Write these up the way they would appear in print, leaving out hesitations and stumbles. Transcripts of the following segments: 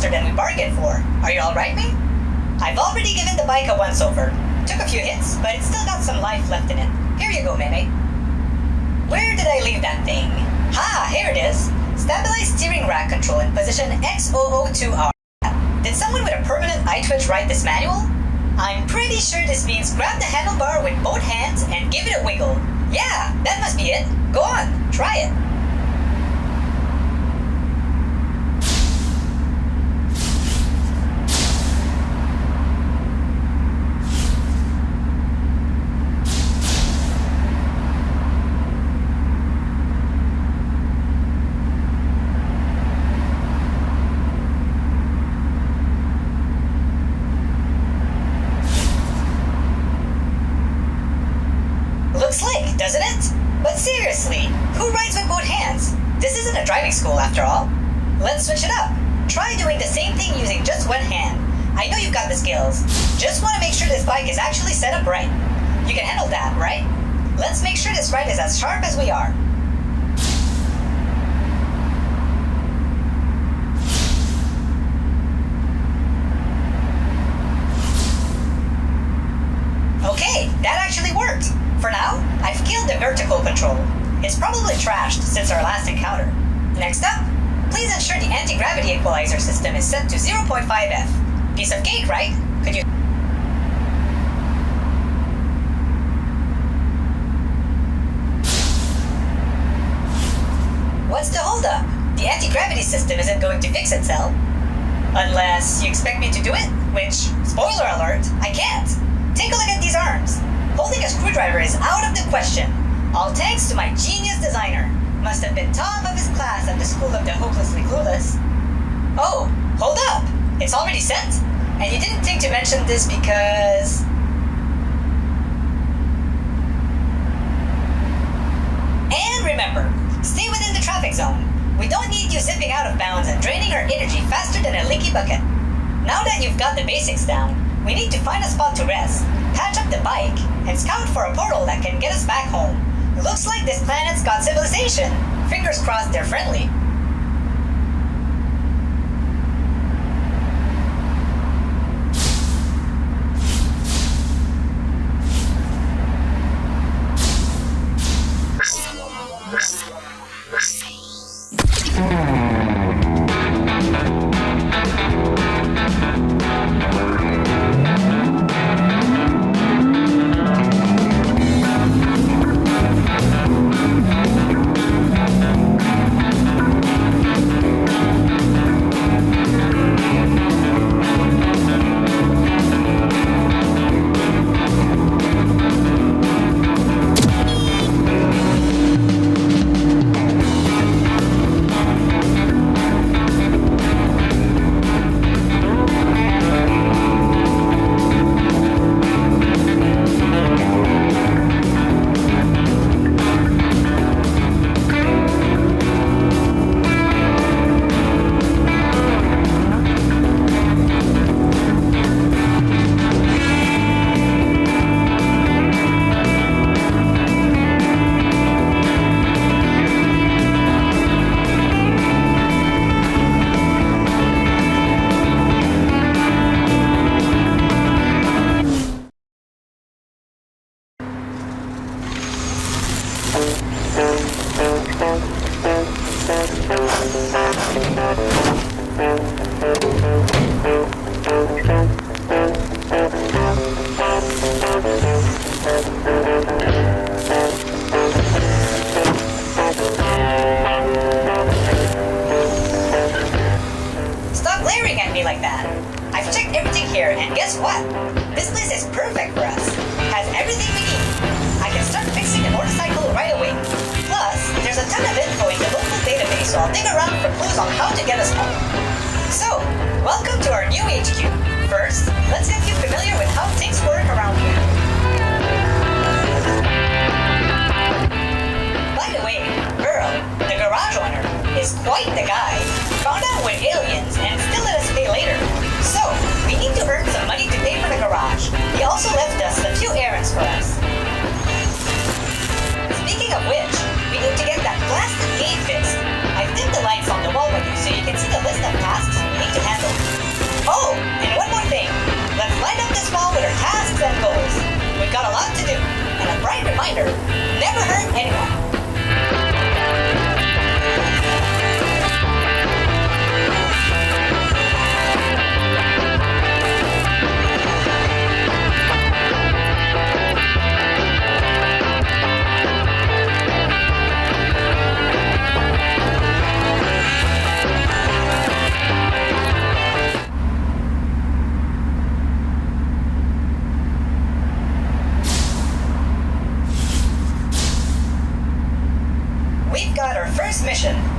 faster than we bargained for. Are you alright, mate? I've already given the bike a once-over. Took a few hits, but it's still got some life left in it. Here you go, mate. Where did I leave that thing? Ha! Here it is. Stabilize steering rack control in position X002R. Did someone with a permanent eye twitch write this manual? I'm pretty sure this means grab the handlebar with both hands and give it a wiggle. Yeah, that must be it. Go on, try it. Slick, doesn't it? But seriously, who rides with both hands? This isn't a driving school after all. Let's switch it up. Try doing the same thing using just one hand. I know you've got the skills. Just want to make sure this bike is actually set up right. You can handle that, right? Let's make sure this ride is as sharp as we are. Okay, that actually worked. For now, I've killed the vertical control. It's probably trashed since our last encounter. Next up, please ensure the anti-gravity equalizer system is set to 0.5F. Piece of cake, right? Could you... What's the holdup? The anti-gravity system isn't going to fix itself. Unless you expect me to do it, which, spoiler alert, I can't. Take a look at these arms. Holding a screwdriver is out of the question. All thanks to my genius designer. Must have been top of his class at the School of the Hopelessly Clueless. Oh, hold up! It's already sent? And you didn't think to mention this because... And remember, stay within the traffic zone. We don't need you zipping out of bounds and draining our energy faster than a leaky bucket. Now that you've got the basics down, we need to find a spot to rest, patch up the bike, and scout for a portal that can get us back home. Looks like this planet's got civilization. Fingers crossed they're friendly. Stop glaring at me like that. I've checked everything here, and guess what? This place is perfect for us. Has everything we need. I can start fixing the motorcycle right away. Plus, there's a ton of info in the local database, so I'll dig around for clues on how to get us home. So, welcome to our new HQ. First, let's get you familiar with how things work around here. By the way, Earl, the garage owner, is quite the guy. Found out we're aliens and still let us pay later. So, we need to earn some money to pay for the garage. He also left us a few errands for us. Speaking of which, we need to get that blasted gate fixed. I've dimmed the lights on the wall with you so you can see the list of tasks we need to handle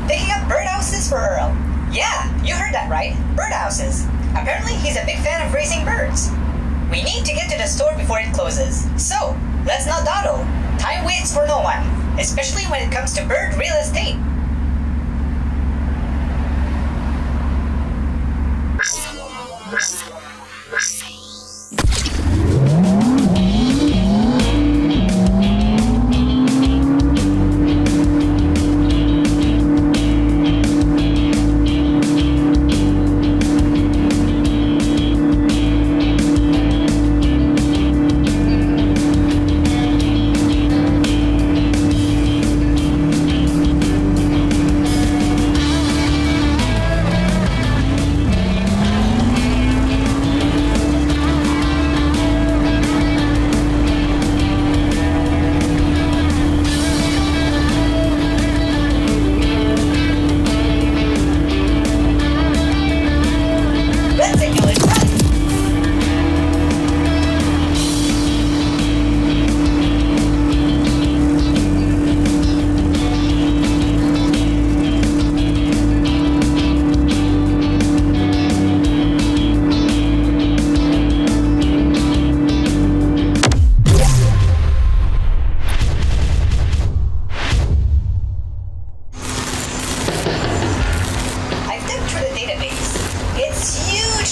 Picking up birdhouses for Earl. Yeah, you heard that right. Birdhouses. Apparently, he's a big fan of raising birds. We need to get to the store before it closes. So, let's not dawdle. Time waits for no one, especially when it comes to bird real estate.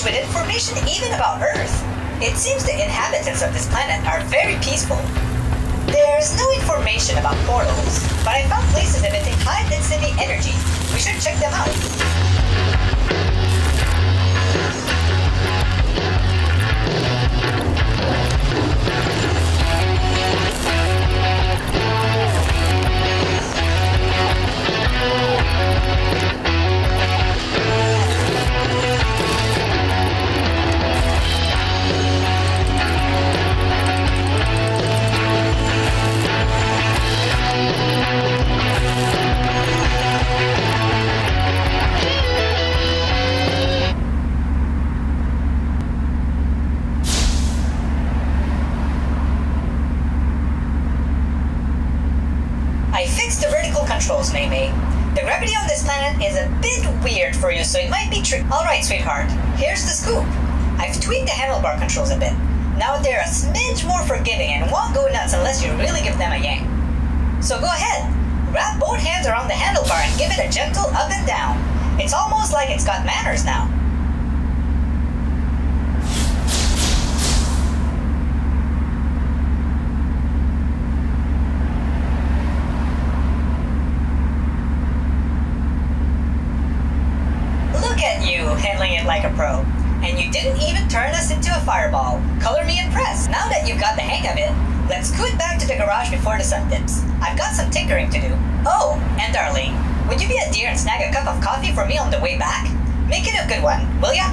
With information even about Earth. It seems the inhabitants of this planet are very peaceful. There's no information about portals, but I found places emitting high-density energy. We should check them out. I fixed the vertical controls, Mei. The gravity on this planet is a bit weird for you, so it might be tricky. Alright, sweetheart, here's the scoop. I've tweaked the handlebar controls a bit. Now they're a smidge more forgiving and won't go nuts unless you really give them a yank. So go ahead, wrap both hands around the handlebar and give it a gentle up and down. It's almost like it's got manners now. Look at you, handling it like a pro. And you didn't even turn us into a fireball. Color me impressed. Now that you've got the hang of it, let's scoot back to the garage before the sun dips. I've got some tinkering to do. Oh, and Darlene, would you be a dear and snag a cup of coffee for me on the way back? Make it a good one, will ya?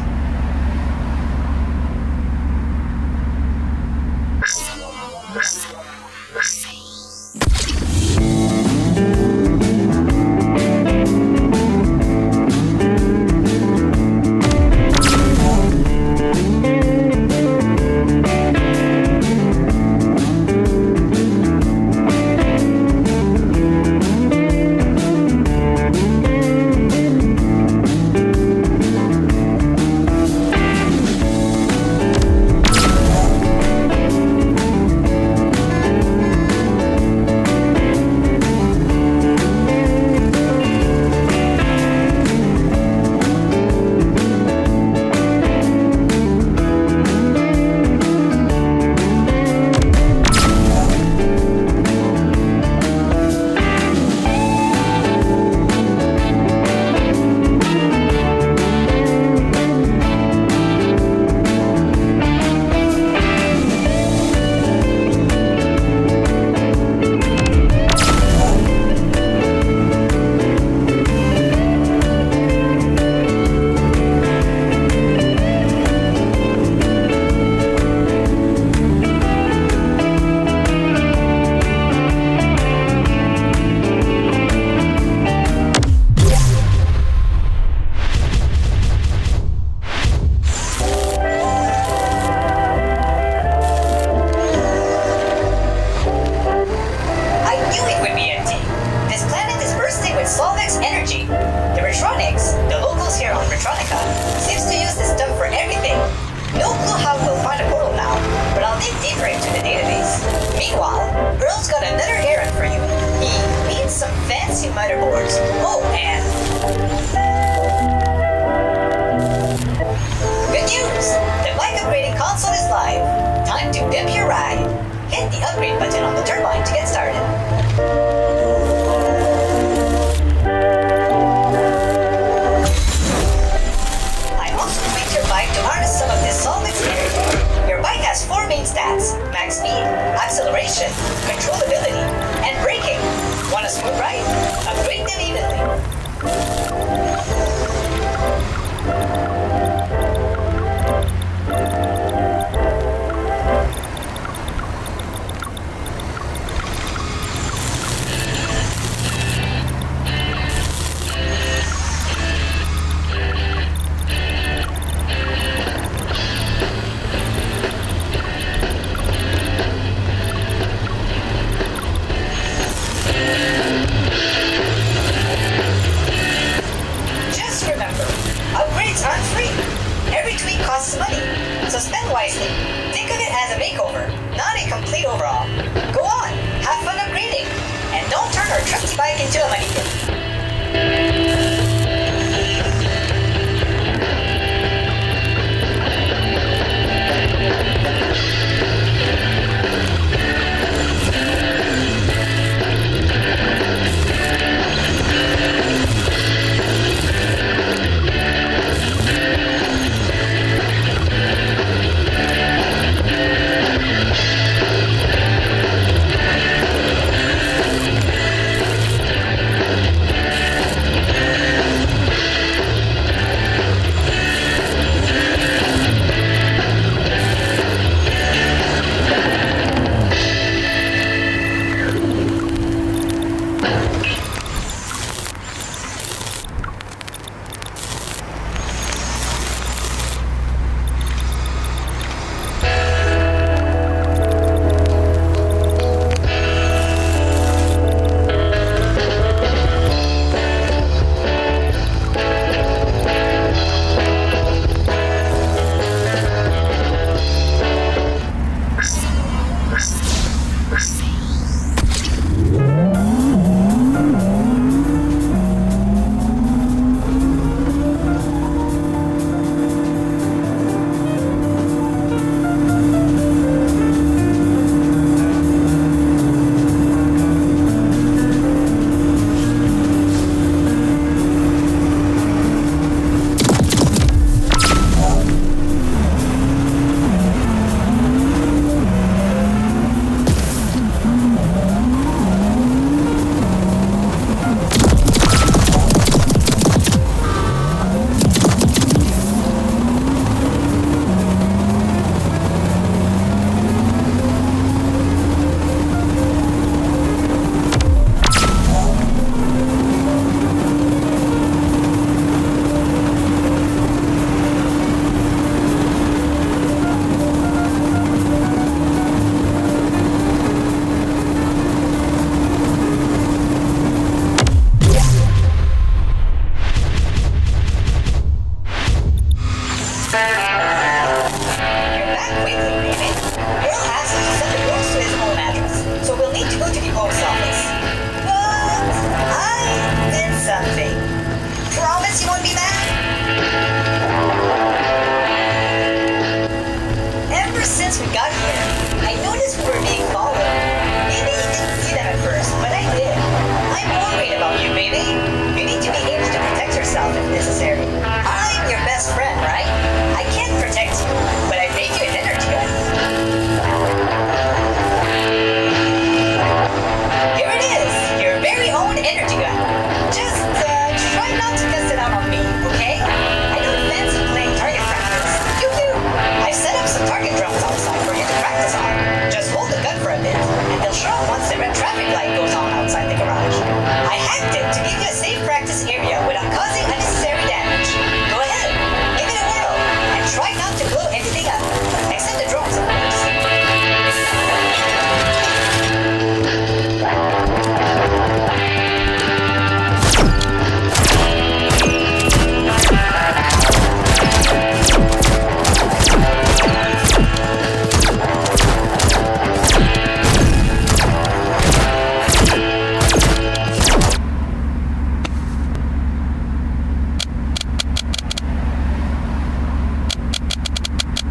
upgrade button on the turbine to get started. I also tweaked your bike to harness some of this Solvix energy. Your bike has 4 main stats: max speed, acceleration, controllability, and braking. Want a smooth ride? Upgrade them evenly. Just remember, upgrades aren't free. Every tweak costs money, so spend wisely. Think of it as a makeover, not a complete overhaul. Go on, have fun upgrading, and don't turn our trusty bike into a money pit.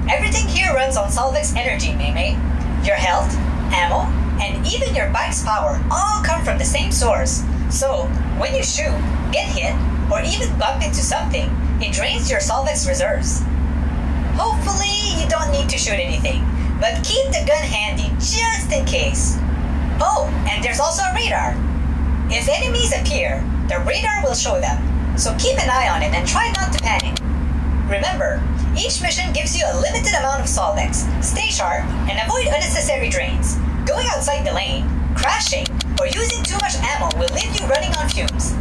Everything here runs on Solvix energy, Mei. Your health, ammo, and even your bike's power all come from the same source. So, when you shoot, get hit, or even bump into something, it drains your Solvex reserves. Hopefully, you don't need to shoot anything, but keep the gun handy just in case. Oh, and there's also a radar. If enemies appear, the radar will show them, so keep an eye on it and try not to panic. Remember, each mission gives you a limited amount of Solvex. Stay sharp and avoid unnecessary drains. Going outside the lane, crashing, or using too much ammo will leave you running on fumes.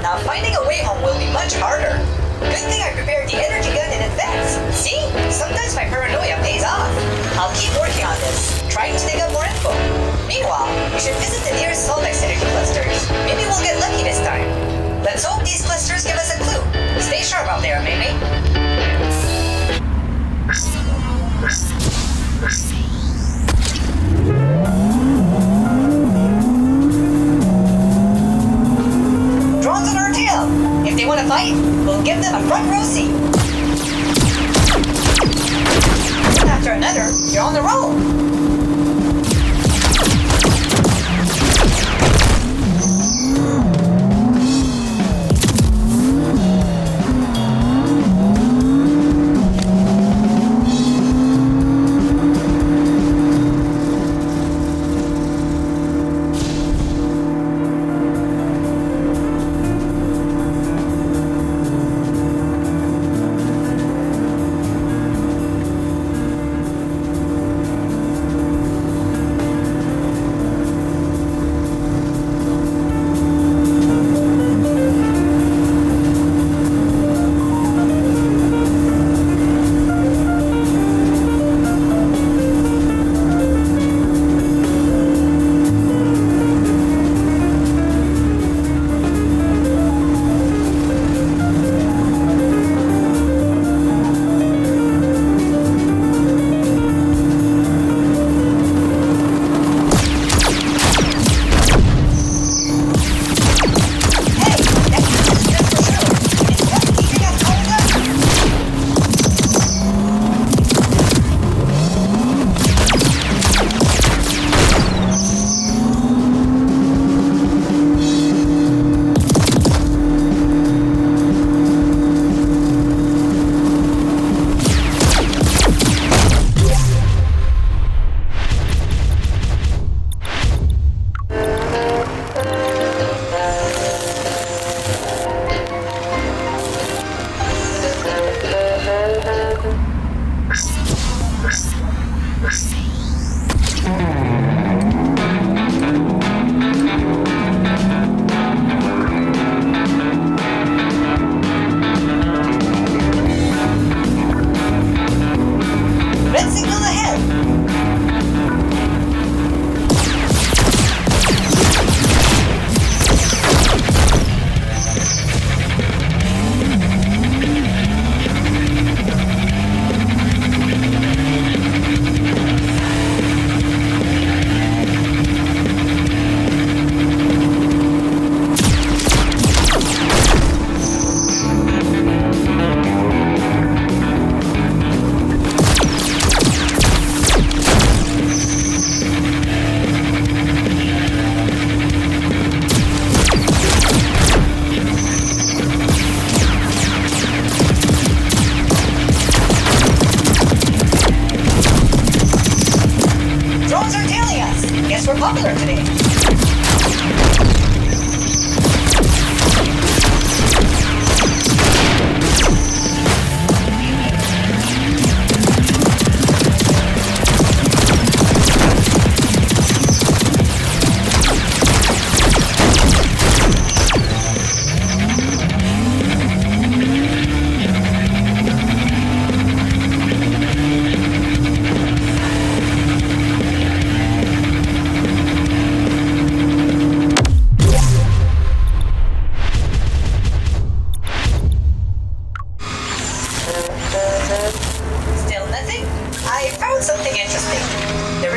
Now finding a way home will be much harder. Good thing I prepared the energy gun in advance. See? Sometimes my paranoia pays off. I'll keep working on this, trying to dig up more info. Meanwhile, we should visit the nearest Solvex energy clusters. Maybe we'll get lucky this time. Let's hope these clusters give us a clue. Stay sharp out there, Mei. Drones on our tail! If they want to fight, we'll give them a front row seat. One after another, you're on the roll.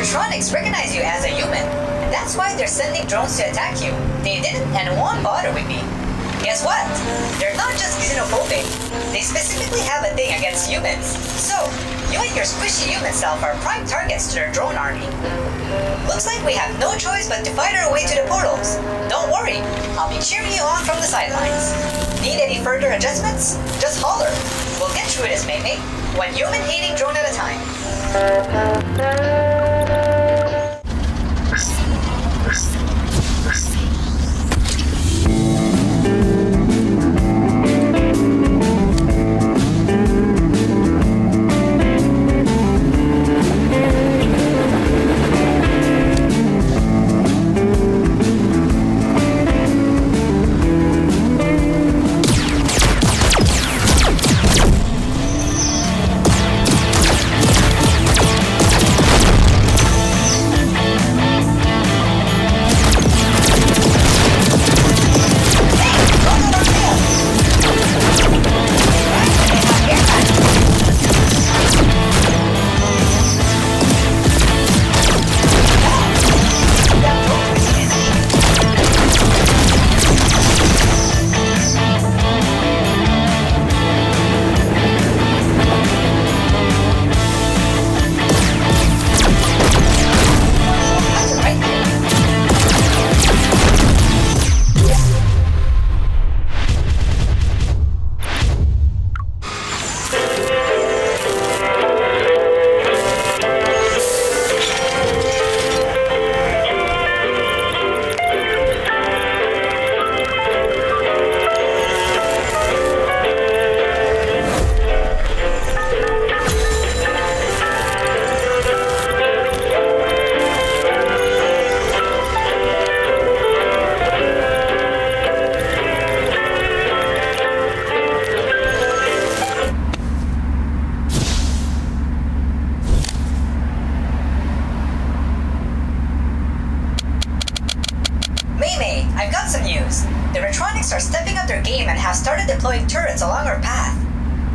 Retronics recognize you as a human, and that's why they're sending drones to attack you. They didn't and won't bother with me. Guess what? They're not just xenophobic. They specifically have a thing against humans. So, you and your squishy human self are prime targets to their drone army. Looks like we have no choice but to fight our way to the portals. Don't worry, I'll be cheering you on from the sidelines. Need any further adjustments? Just holler. We'll get through this, Mei, one human-hating drone at a time. I've got some news. The Retronics are stepping up their game and have started deploying turrets along our path.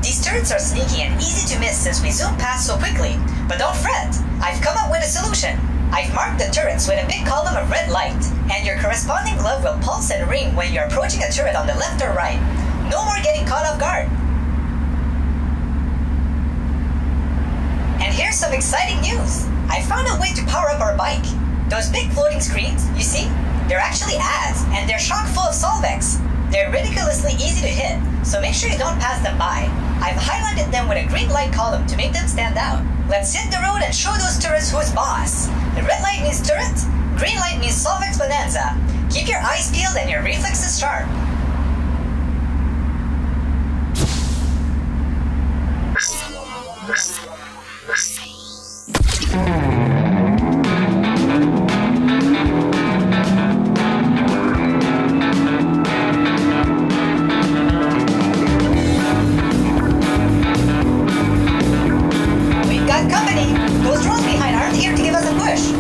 These turrets are sneaky and easy to miss since we zoom past so quickly. But don't fret, I've come up with a solution. I've marked the turrets with a big column of red light, and your corresponding glove will pulse and ring when you're approaching a turret on the left or right. No more getting caught off guard. And here's some exciting news. I found a way to power up our bike. Those big floating screens, you see? They're actually ads, and they're chock full of Solvex. They're ridiculously easy to hit, so make sure you don't pass them by. I've highlighted them with a green light column to make them stand out. Let's hit the road and show those turrets who's boss. The red light means turret, green light means Solvex Bonanza. Keep your eyes peeled and your reflexes sharp. We've got company. Those drones behind aren't here to give us a push.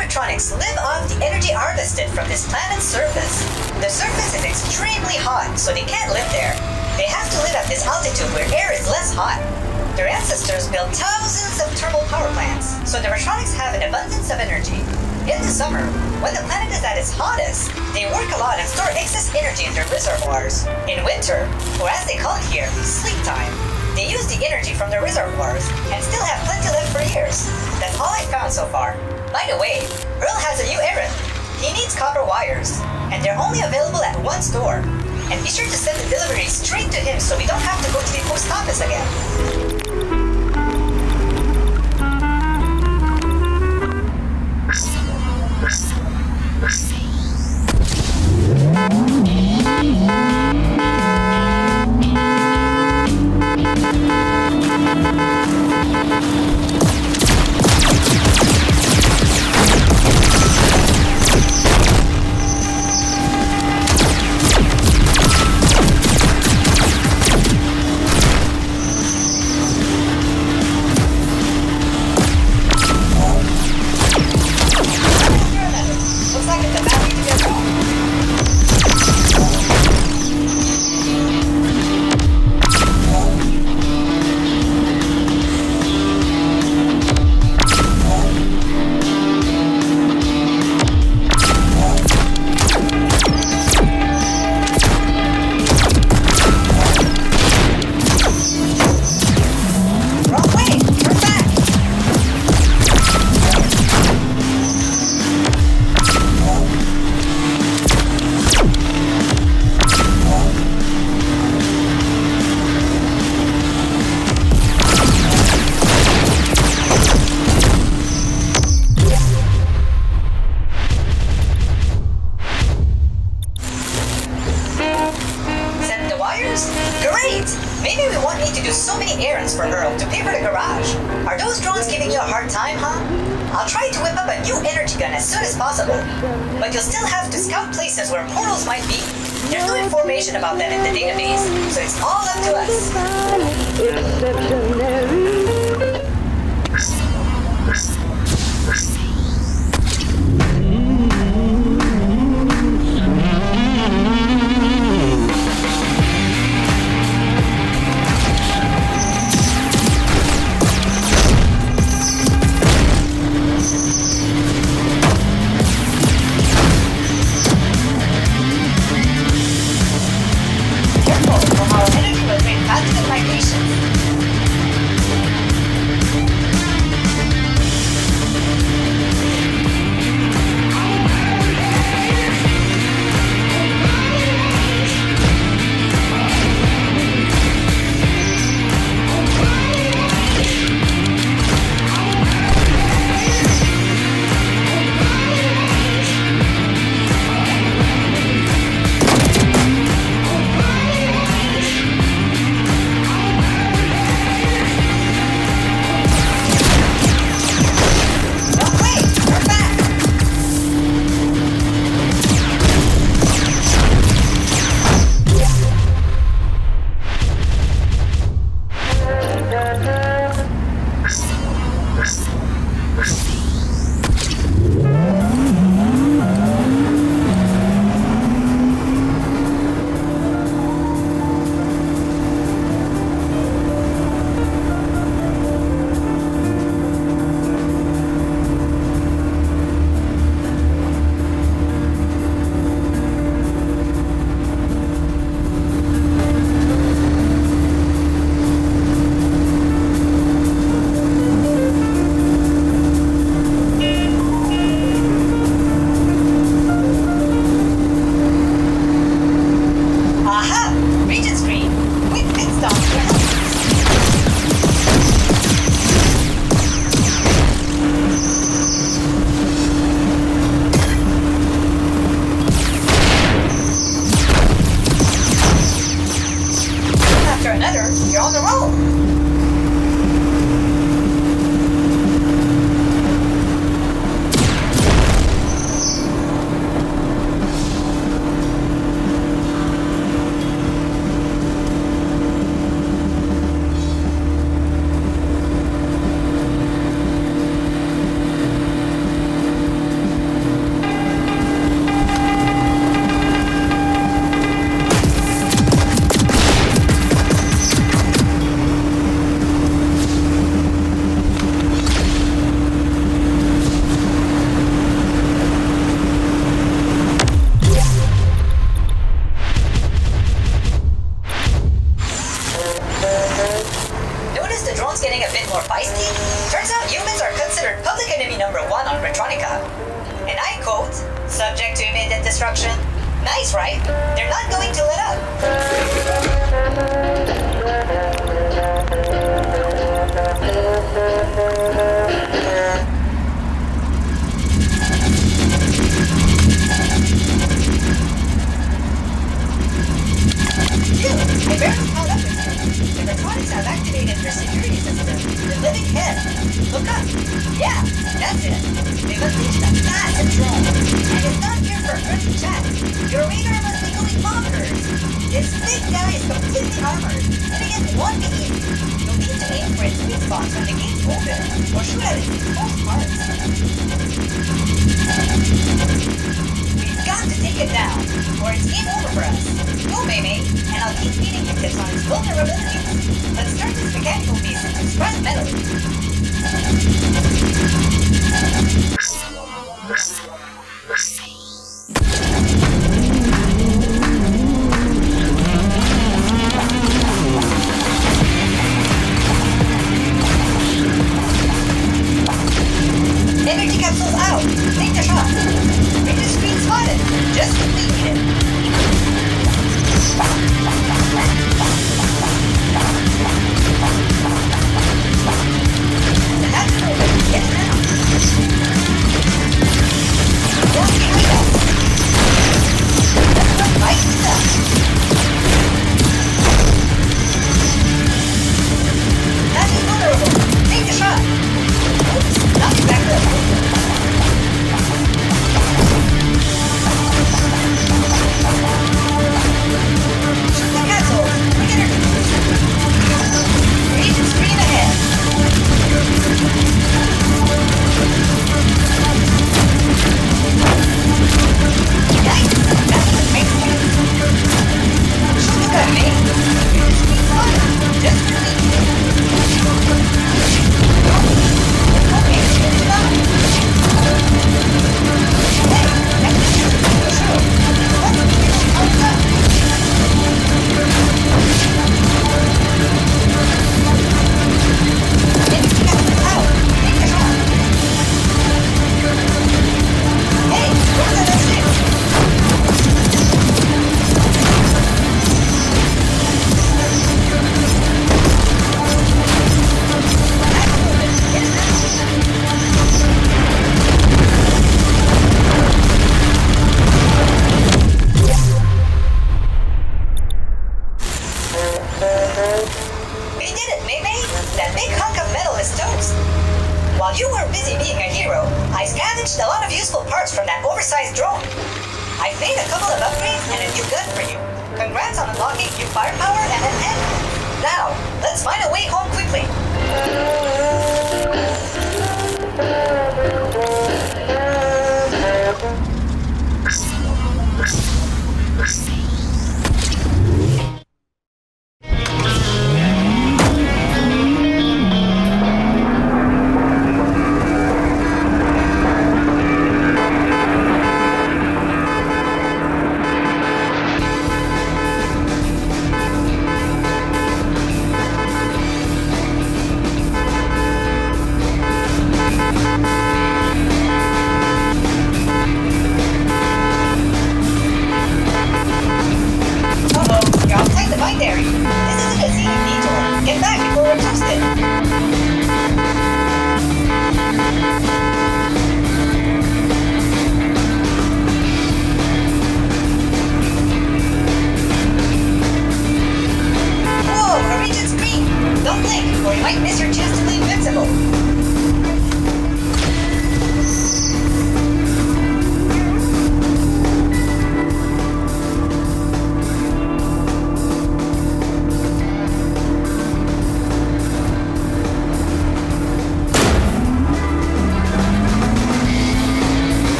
Retronics live off the energy harvested from this planet's surface. The surface is extremely hot, so they can't live there. They have to live at this altitude where air is less hot. Their ancestors built thousands of thermal power plants, so the Retronics have an abundance of energy. In the summer, when the planet is at its hottest, they work a lot and store excess energy in their reservoirs. In winter, or as they call it here, sleep time, they use the energy from their reservoirs and still have plenty left for years. That's all I found so far. By the way, Earl has a new errand. He needs copper wires, and they're only available at one store. And be sure to send the delivery straight to him so we don't have to go to the post office again. Great! Maybe we won't need to do so many errands for Earl to pay for the garage. Are those drones giving you a hard time, huh? I'll try to whip up a new energy gun as soon as possible. But you'll still have to scout places where portals might be. There's no information about them in the database, so it's all up to us. Careful, or our energy will drain faster than migration. quote, subject to immediate destruction. Nice, right? They're not going to let up. I barely caught up with you. The Retronika have activated their security system. The living hell. Look up. Yeah, that's it. They've unleashed a massive drone. And it's not here for a friendly chat. Your radar must be going bonkers. This big guy is completely armored. And against one beam. You'll need to aim for its sweet spots when the gates open. Or shoot at its exposed parts. We've got to take it down. Or it's game over for us. Go, baby. And I'll keep feeding you tips on its vulnerabilities. Let's turn this mechanical piece into scrap metal. Energy capsules out. Take the shot. Radar screen spotted. Just completed it. While you were busy being a hero, I scavenged a lot of useful parts from that oversized drone. I've made a couple of upgrades and a new gun for you. Congrats on unlocking new firepower and an engine. Now, let's find a way home quickly.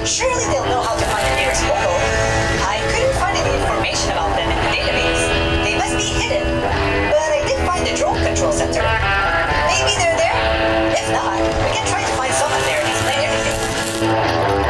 Surely they'll know how to find the nearest portal. I couldn't find any information about them in the database. They must be hidden. But I did find the drone control center. Maybe they're there? If not, we can try to find someone there and explain everything.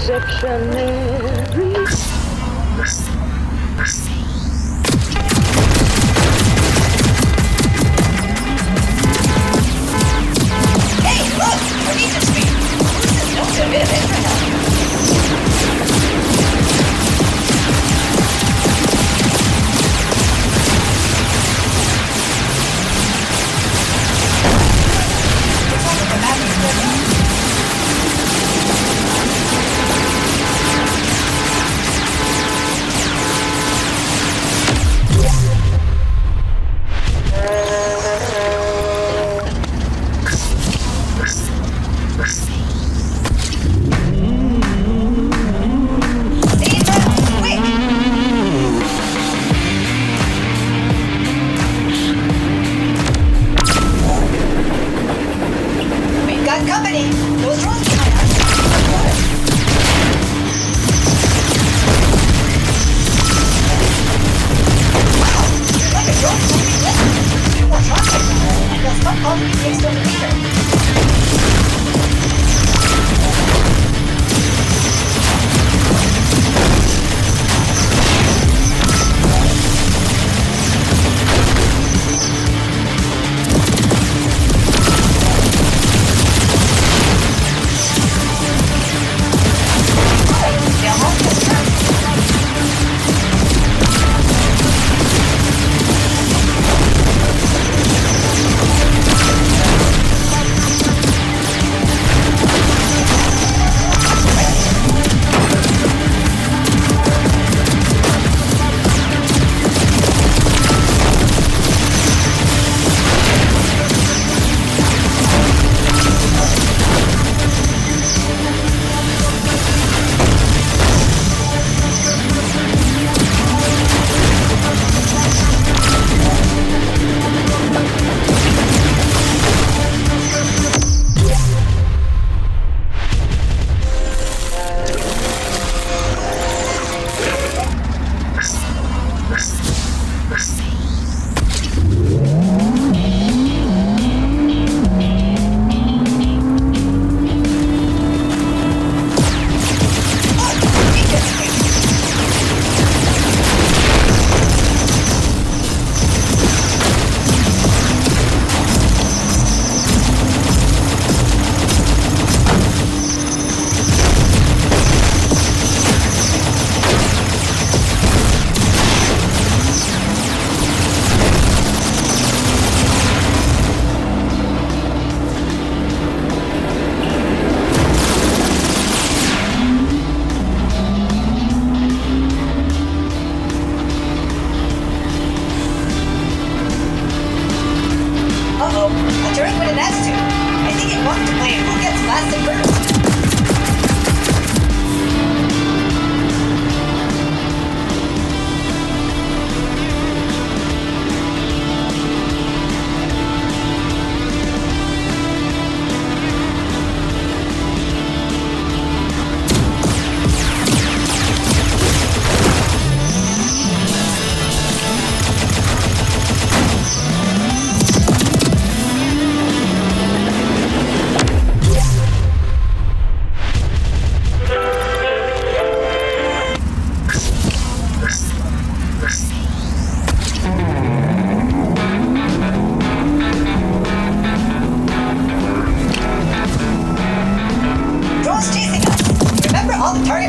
Hey, look! Norwegian Street! This is known to a bit of Israel. Company! Those drones behind us! Wow! It's like a drone moving left! Two more shots like that, and they'll stop calling me based on the meter.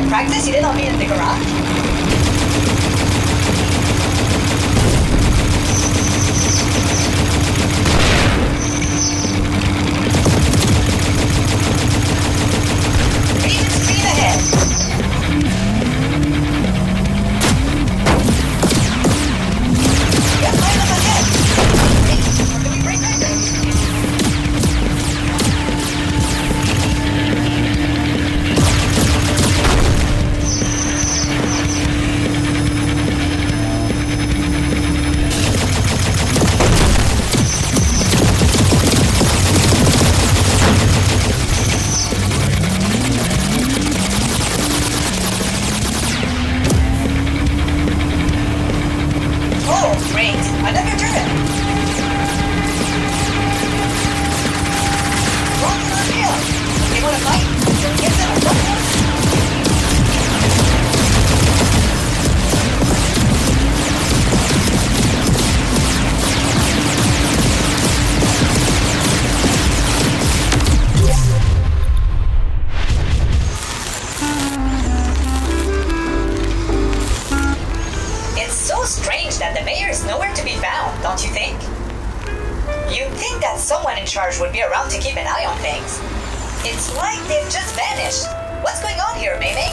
practice you did on me in the garage? Region speed ahead. Got line up ahead. Hey, or can we break records? that the mayor is nowhere to be found, don't you think? You'd think that someone in charge would be around to keep an eye on things. It's like they've just vanished. What's going on here, Mei?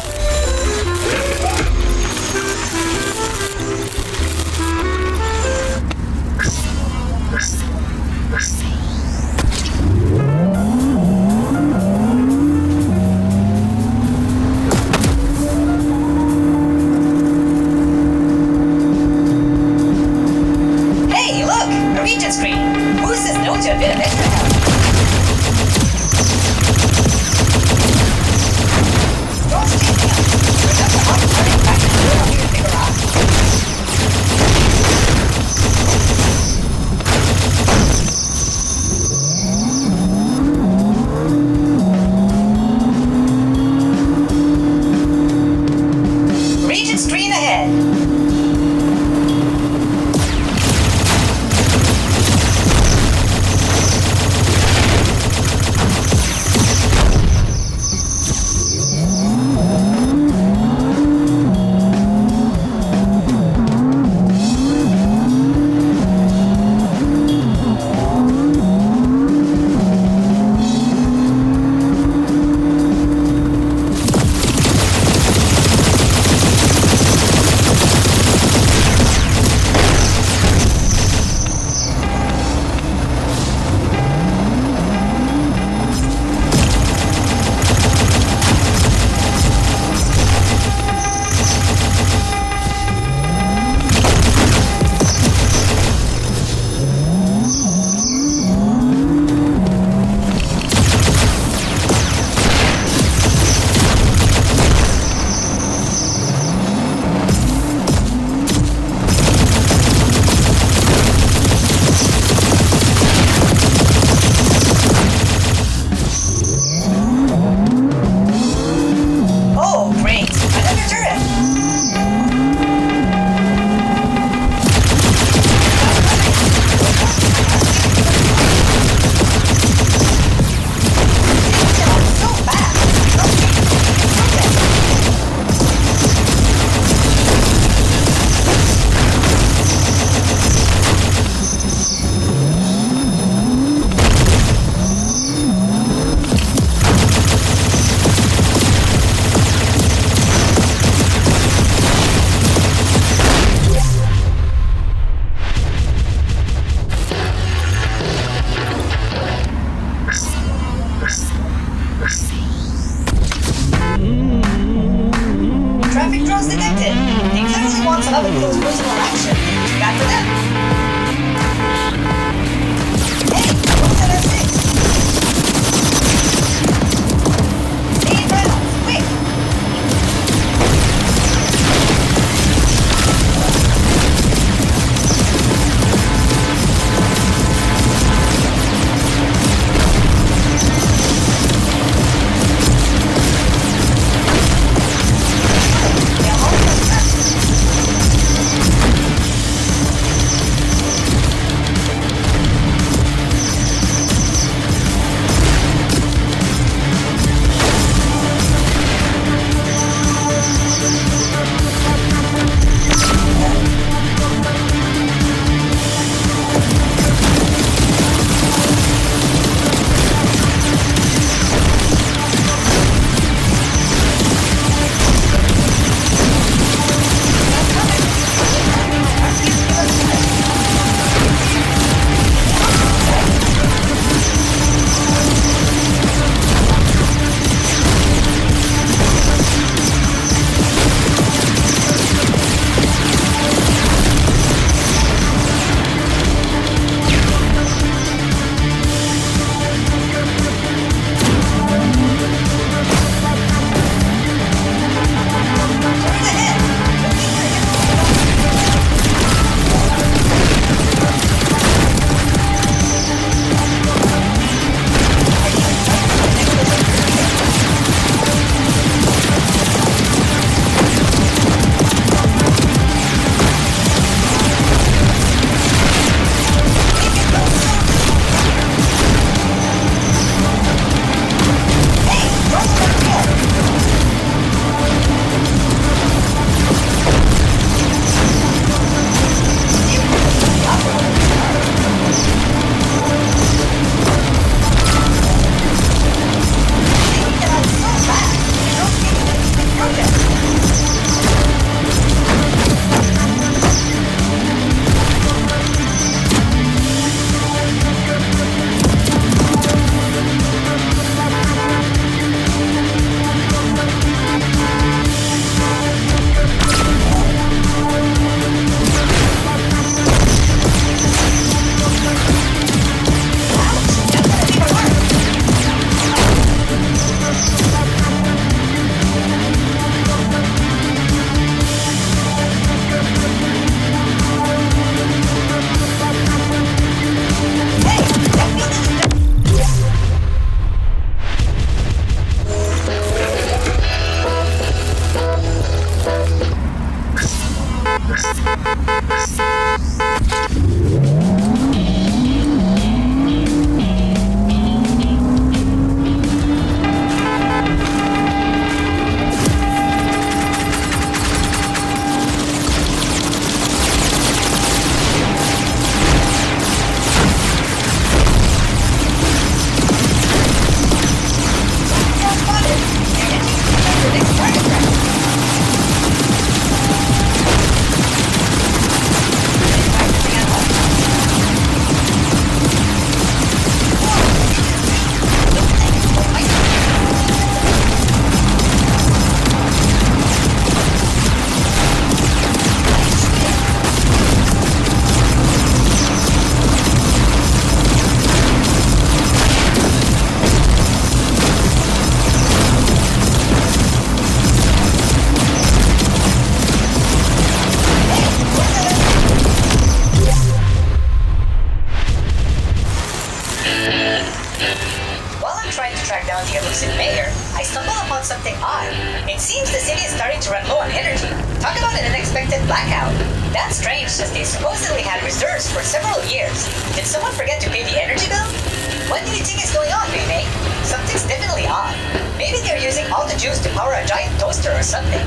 Hey, look! A region screen! Who's this note to a bit of extra help? Don't stand up! Remember how to turn it back and do how you figure out? Region screen ahead! Traffic drones detected. They clearly want some up and close personal action. Back to them. Hey, what's that S6? Hey, Reynolds, quick! blackout. That's strange, since they supposedly had reserves for several years. Did someone forget to pay the energy bill? What do you think is going on, Mei? Something's definitely off. Maybe they're using all the juice to power a giant toaster or something.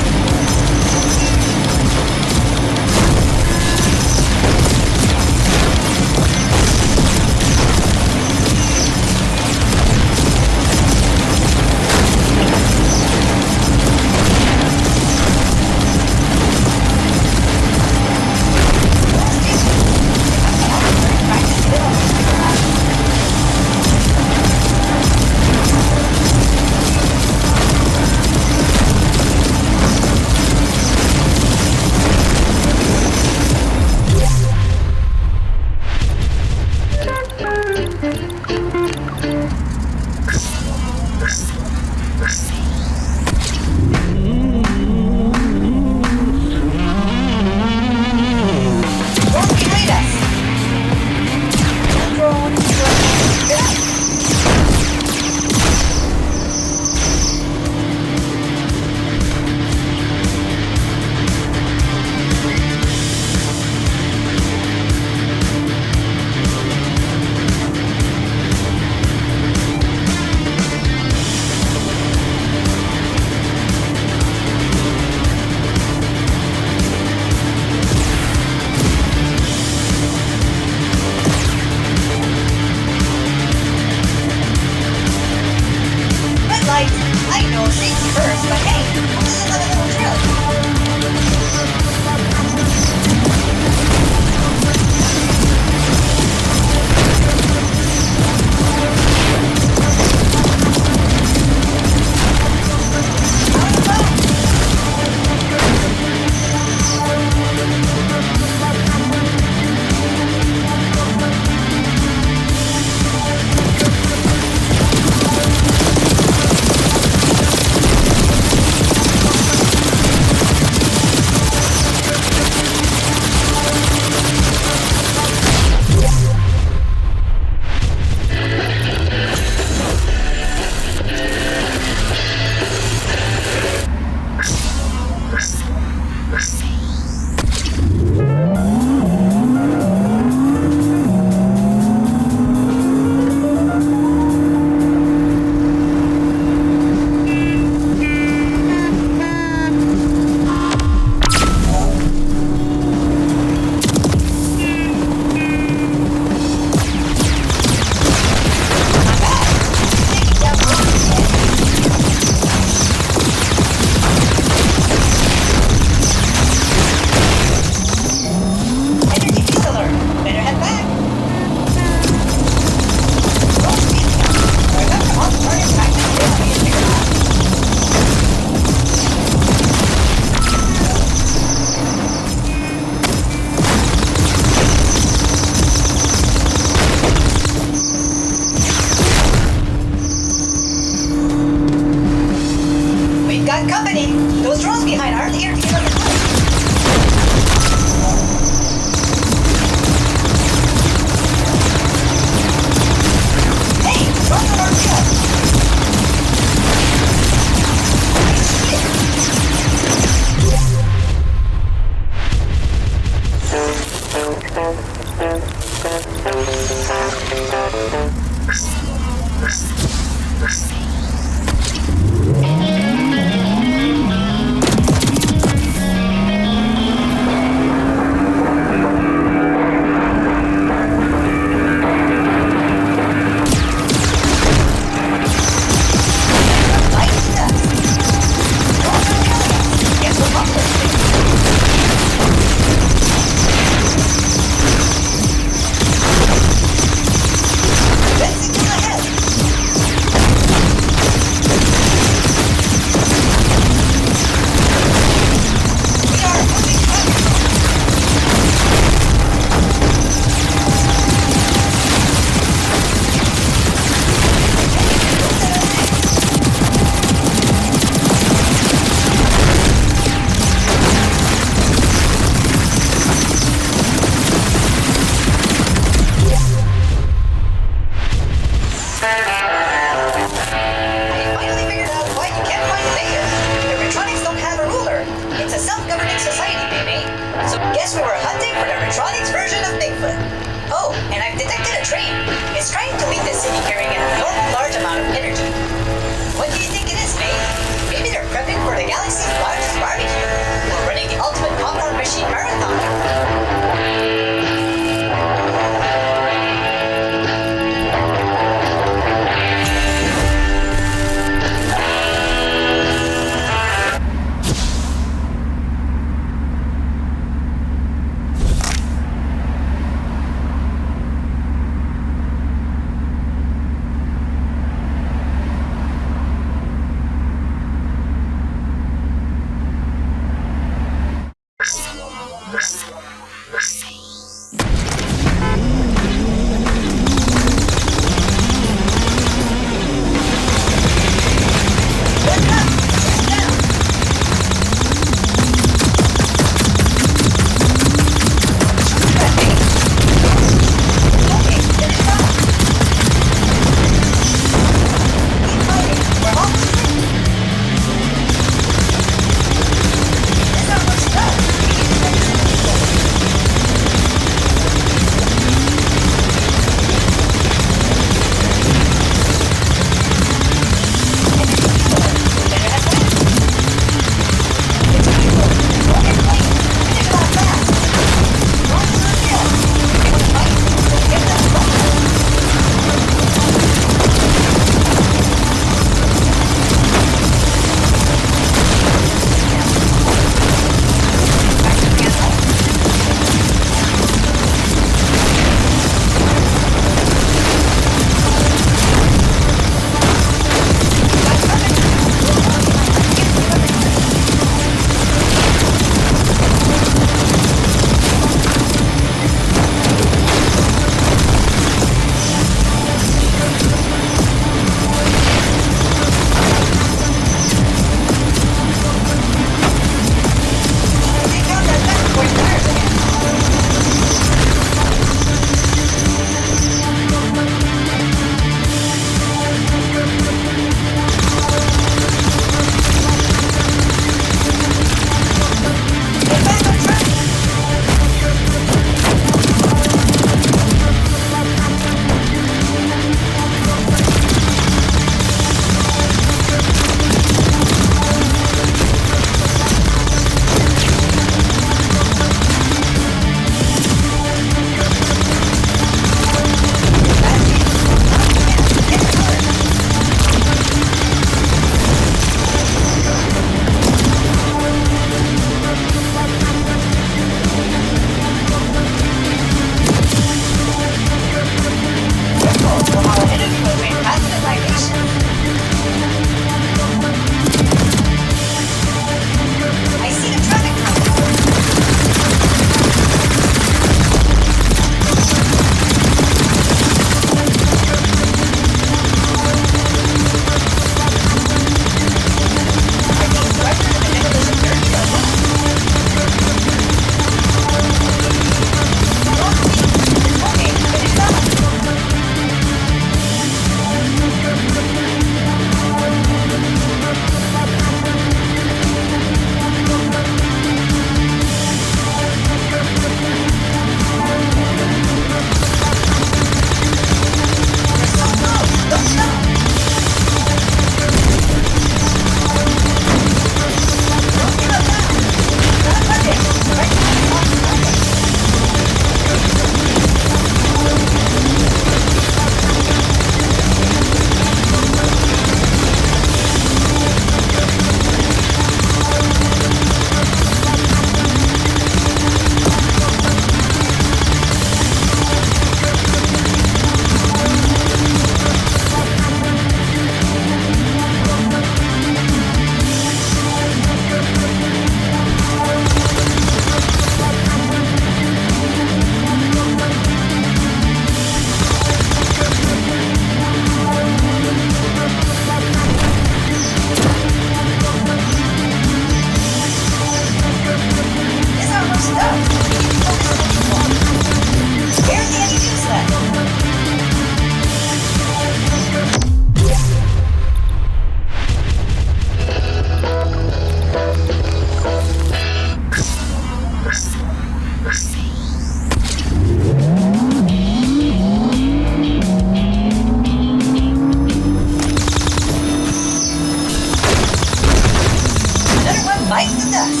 bites the dust.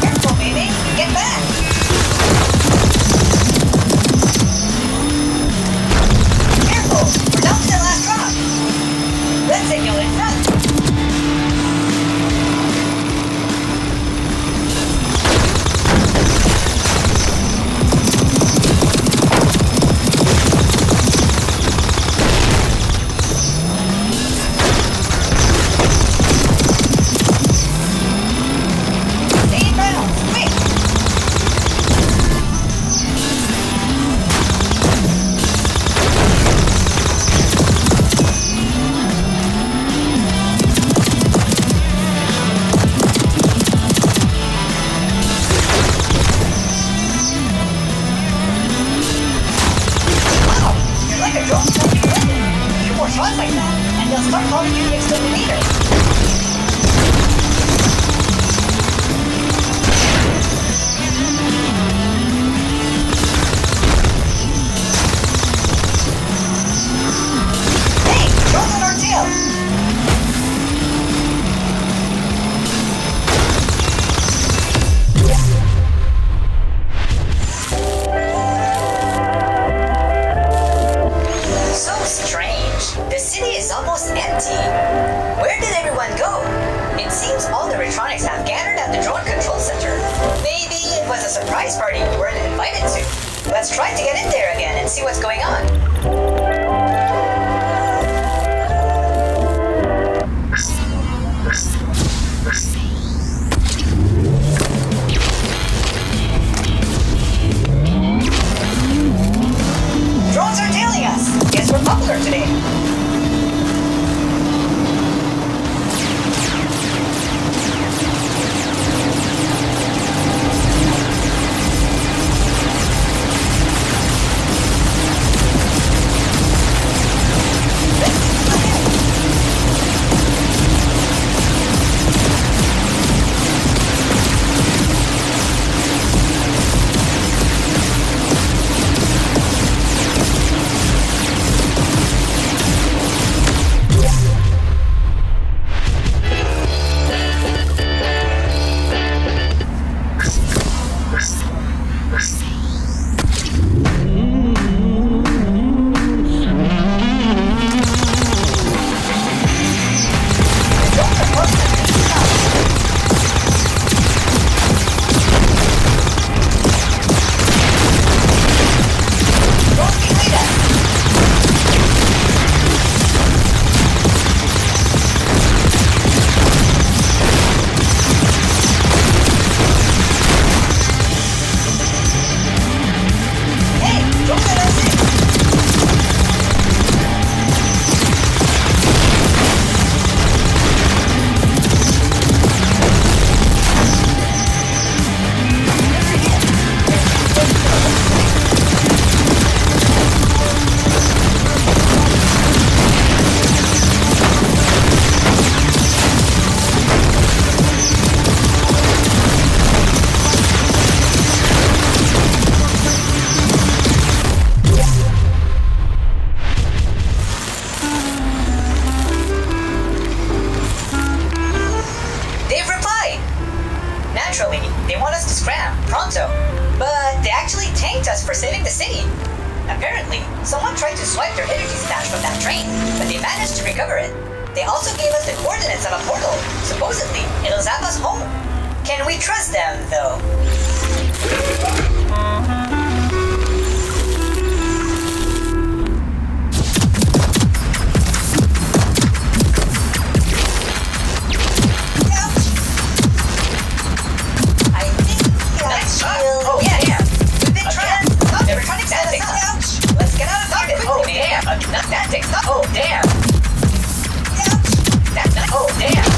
Careful, baby. Get back. Careful. We're down to the last rock. Red signal in front. Shots like that, and they'll start calling you the exterminator. Hey, drones on our tail. So strange. The city is almost empty. Where did everyone go? It seems all the Retronics have gathered at the drone control center. Maybe it was a surprise party we weren't invited to. Let's try to get in there again and see what's going on. Drones are tailing us. Guess we're popular today. Naturally, they want us to scram, pronto. But they actually tanked us for saving the city. Apparently, someone tried to swipe their energy stash from that train, but they managed to recover it. They also gave us the coordinates of a portal. Supposedly, it'll zap us home. Can we trust them, though? Not that thing. Oh, damn. That's not. Oh, damn.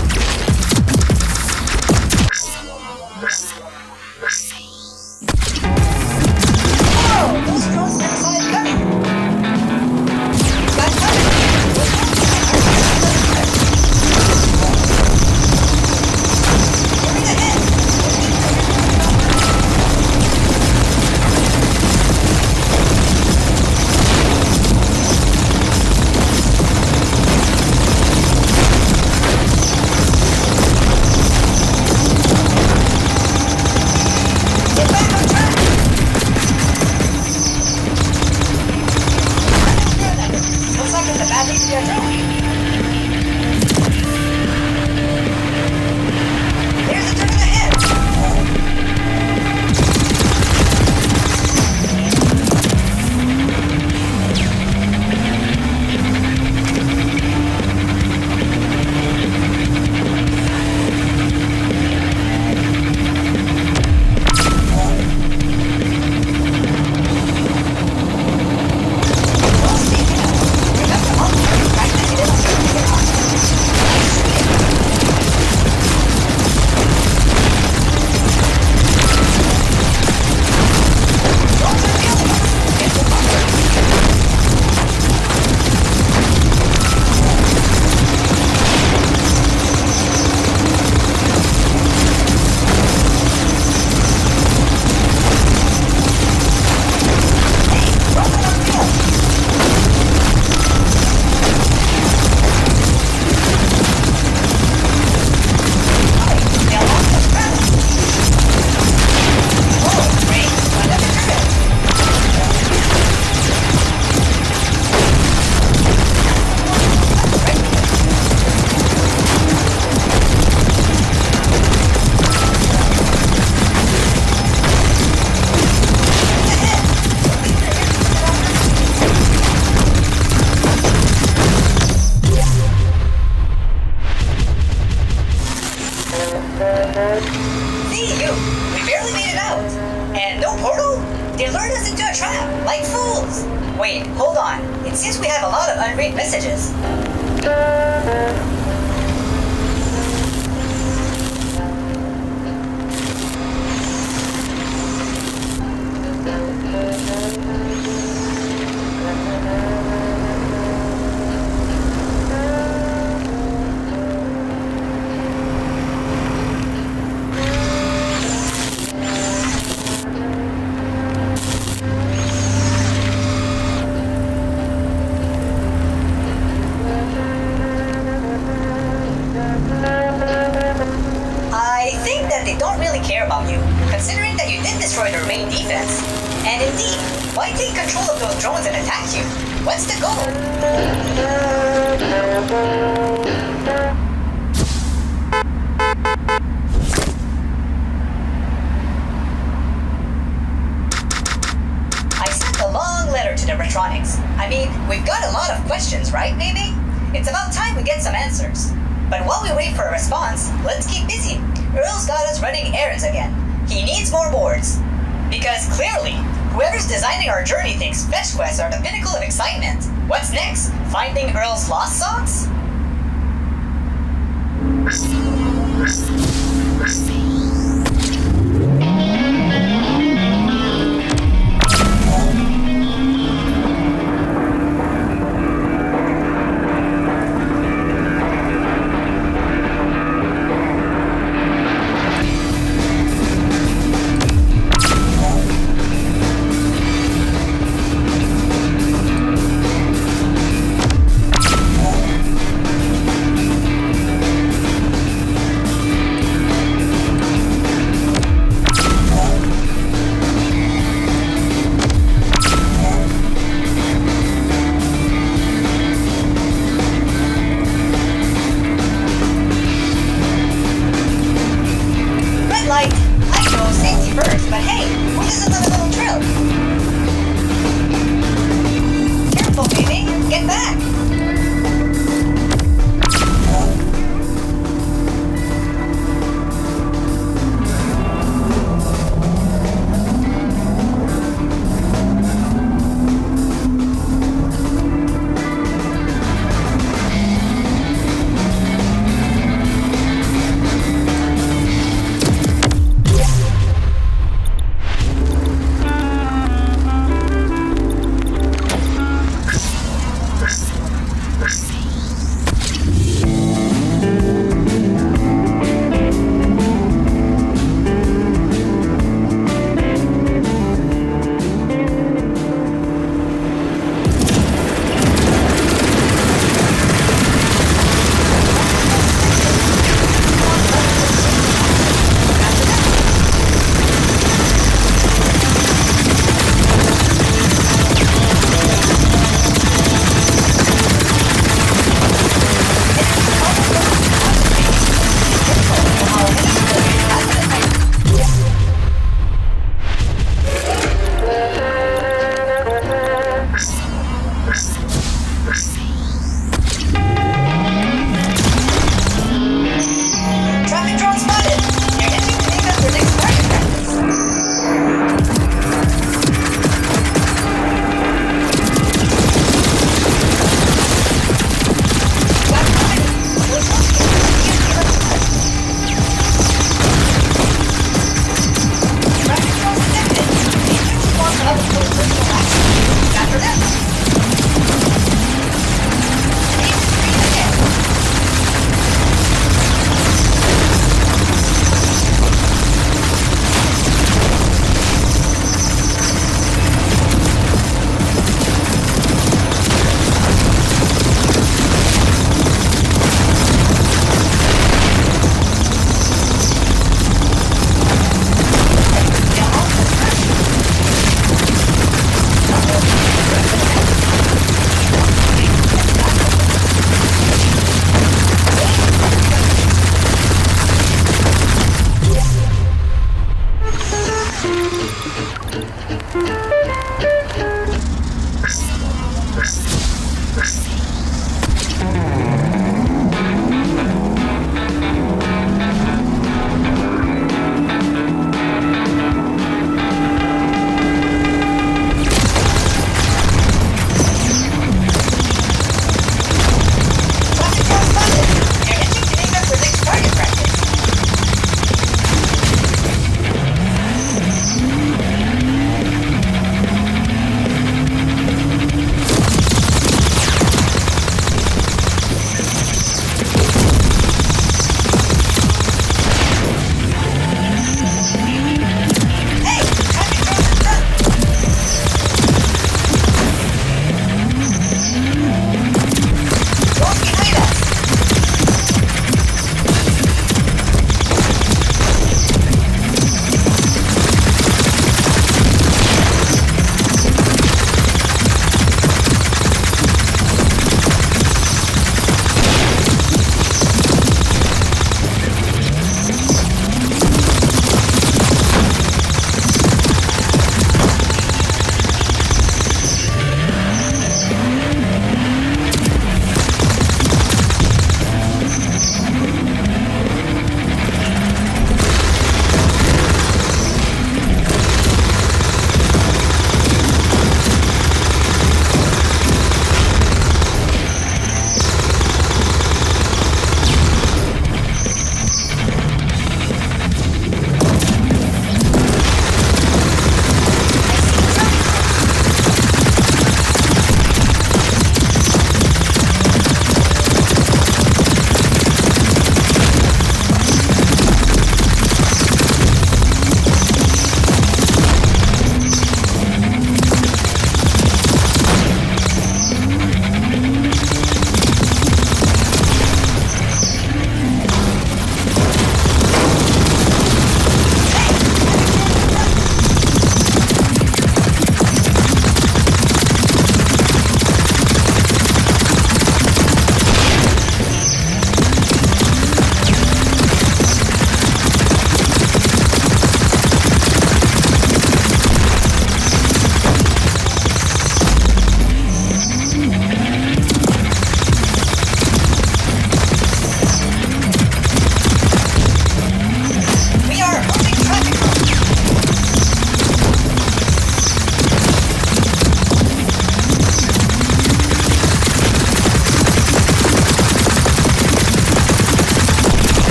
lured us into a trap, like fools! Wait, hold on. It seems we have a lot of unread messages. I think that they don't really care about you, considering that you did destroy their main defense. And indeed, why take control of those drones and attack you? What's the goal? I sent a long letter to the Retronics. I mean, we've got a lot of questions, right, maybe? It's about time we get some answers. But while we wait for a response, let's keep busy. Earl's got us running errands again. He needs more boards. Because clearly, whoever's designing our journey thinks fetch quests are the pinnacle of excitement. What's next? Finding Earl's lost socks?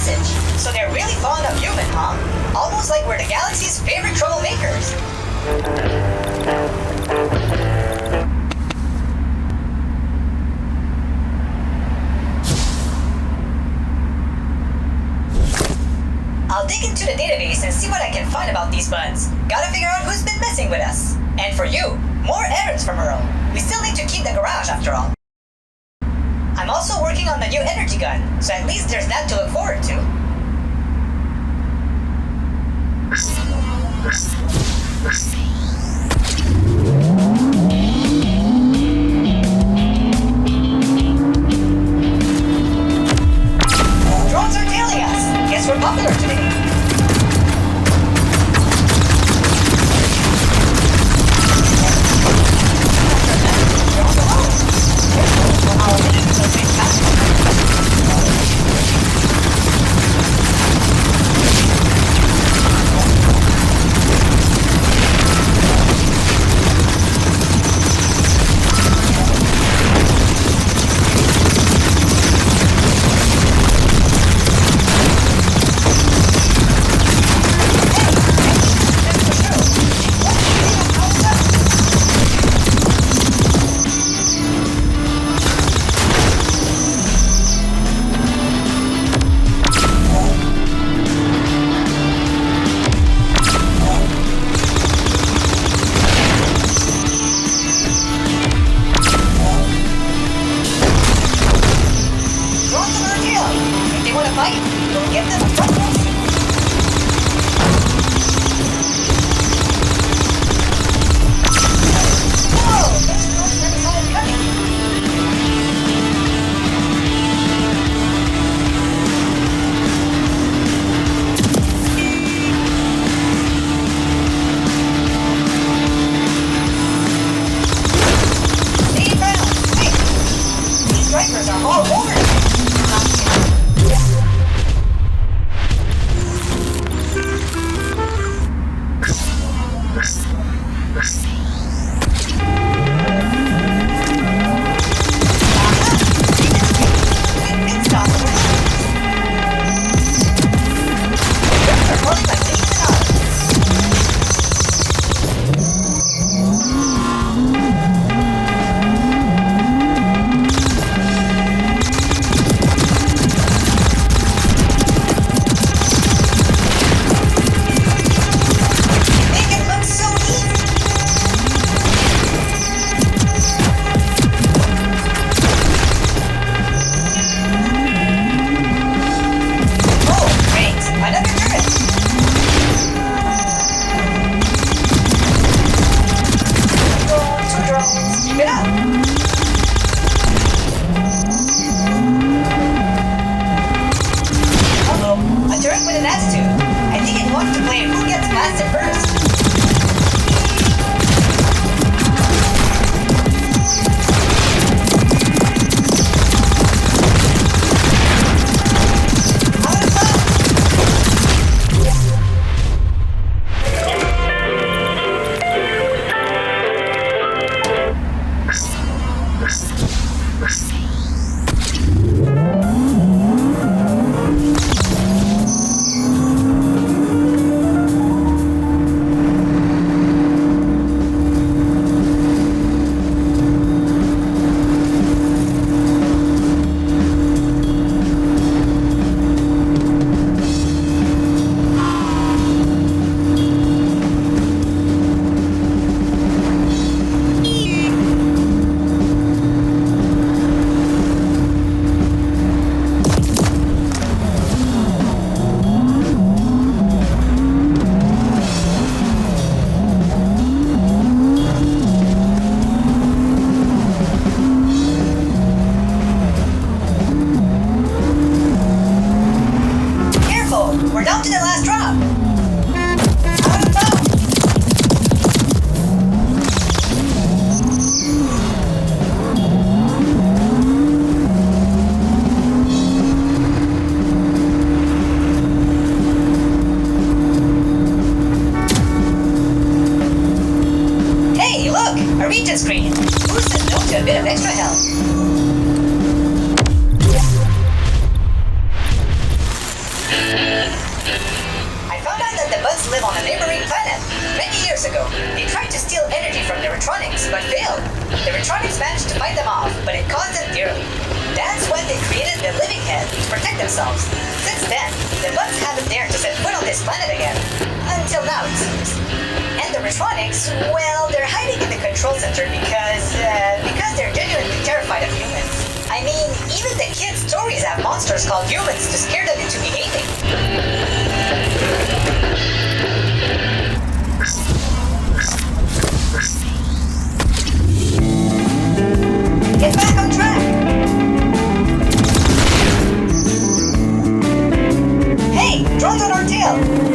message. So they're really fond of human, huh? Almost like we're the galaxy's favorite troublemakers. I'll dig into the database and see what I can find about these buds. Gotta figure out who's been messing with us. And for you, more errands from Earl. We still need to keep the garage after all. I'm also working on the new energy gun, so at least there's that to look forward to. Drones are tailing us. Guess we're popular today. themselves. Since then, the buds haven't dared to set foot on this planet again. Until now, it seems. And the Retronics, well, they're hiding in the control center because they're genuinely terrified of humans. I mean, even the kids' stories have monsters called humans to scare them into behaving. Get back on track! Hey, drones on our tail!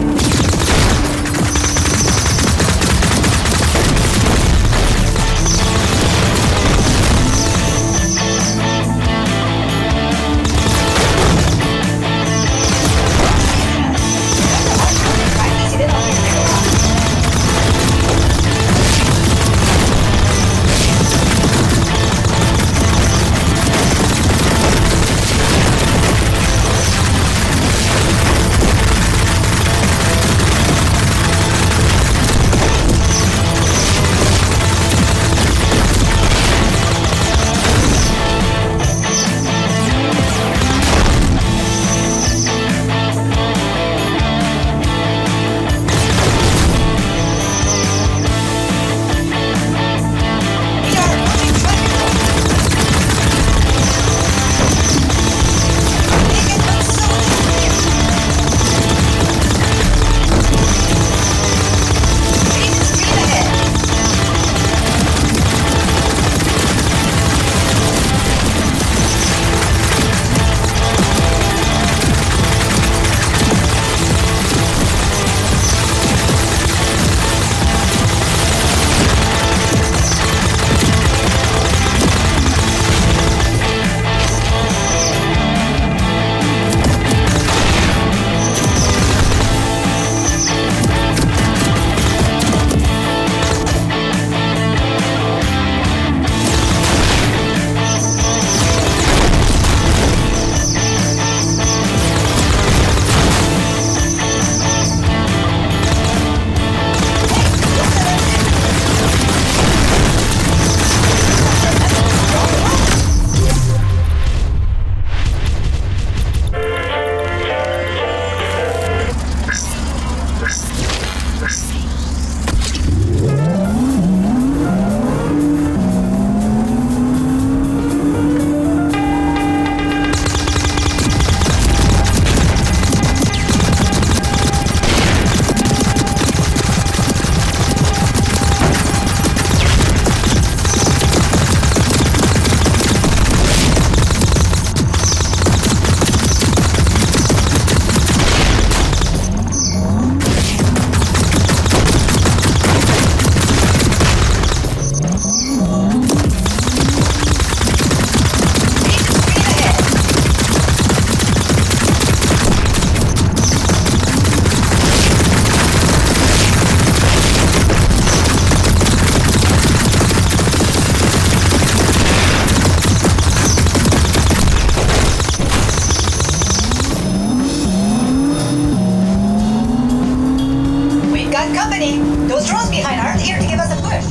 Those drones behind aren't here to give us a push.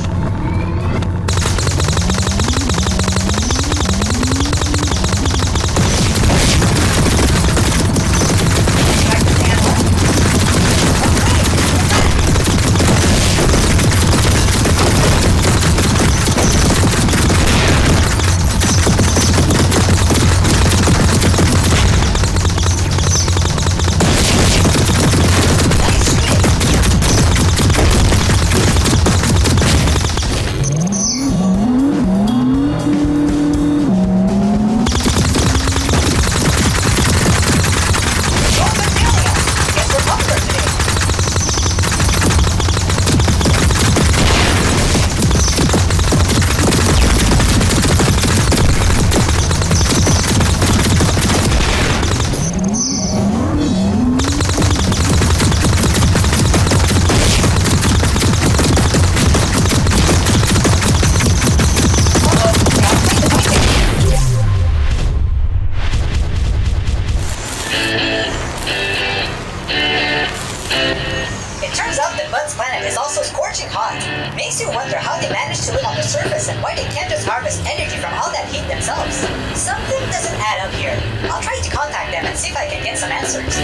Makes you wonder how they manage to live on the surface and why they can't just harvest energy from all that heat themselves. Something doesn't add up here. I'll try to contact them and see if I some answers.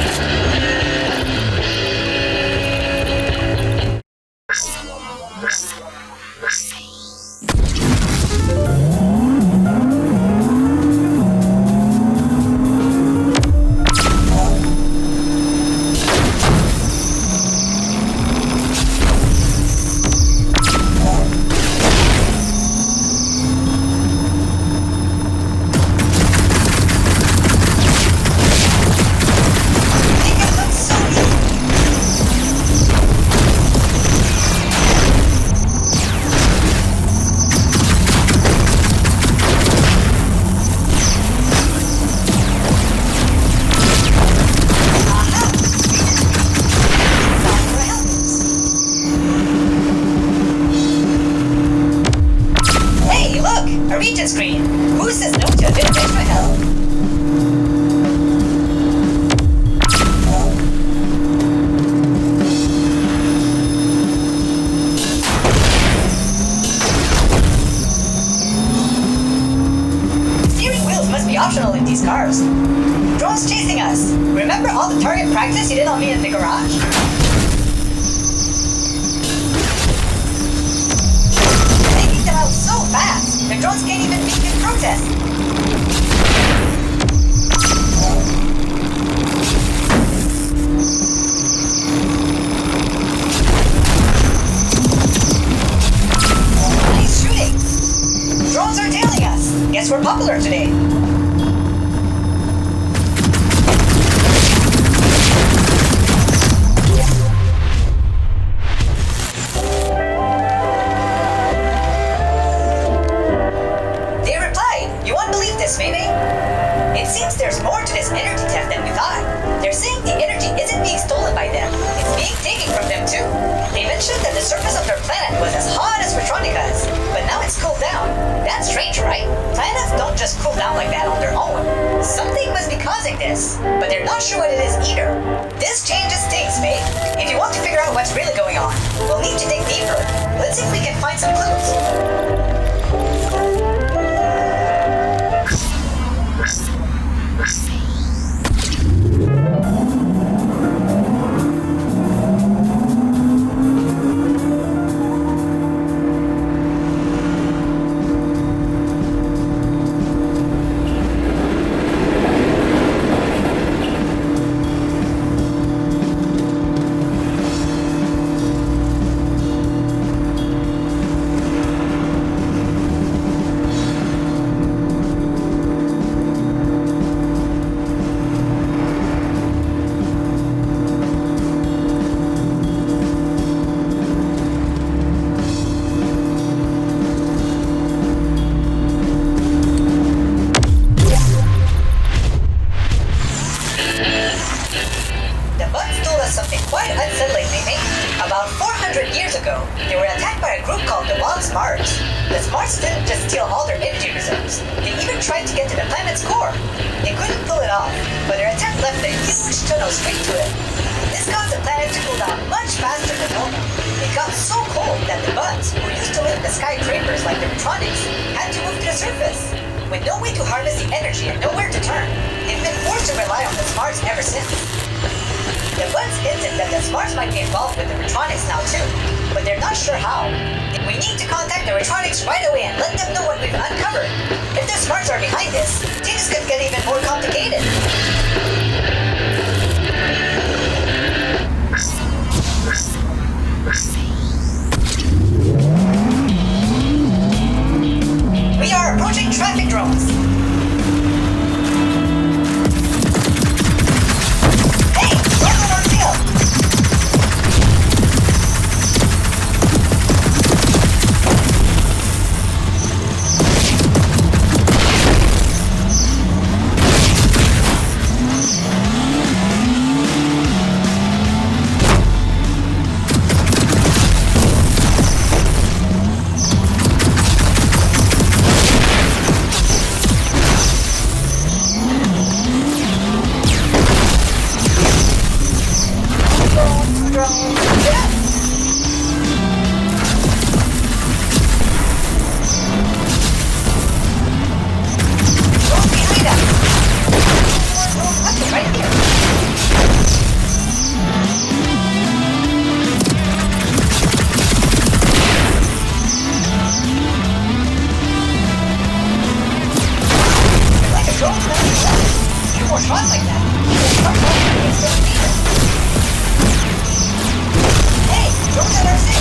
A region screen! Who says no to a bit of extra help? Steering wheels must be optional in these cars. Drones chasing us! Remember all the target practice you did on me in the garage? Taking them out so fast! The drones can't even beat this protest! Nice shooting! Drones are tailing us! Guess we're popular today! Maybe? It seems there's more to this energy theft than we thought. They're saying the energy isn't being stolen by them, it's being taken from them too. They mentioned that the surface of their planet was as hot as Retronika's, but now it's cooled down. That's strange, right? Planets don't just cool down like that on their own. Something must be causing this, but they're not sure what it is either. This changes things, mate. If you want to figure out what's really going on, we'll need to dig deeper. Let's see if we can find some clues. Something quite unsettling, maybe. About 400 years ago, they were attacked by a group called the Wild Smarts. The Smarts didn't just steal all their energy reserves, they even tried to get to the planet's core. They couldn't pull it off, but their attempt left a huge tunnel straight to it. This caused the planet to cool down much faster than normal. It got so cold that the bugs, who used to live in the skyscrapers like the Retronics, had to move to the surface. With no way to harness the energy and nowhere to turn, they've been forced to rely on the Smarts ever since. The buds hinted that the Smarts might be involved with the Retronics now too, but they're not sure how. We need to contact the Retronics right away and let them know what we've uncovered. If the Smarts are behind this, things could get even more complicated. We are approaching traffic drones. run like that. It's so deep. Hey, drones at our six.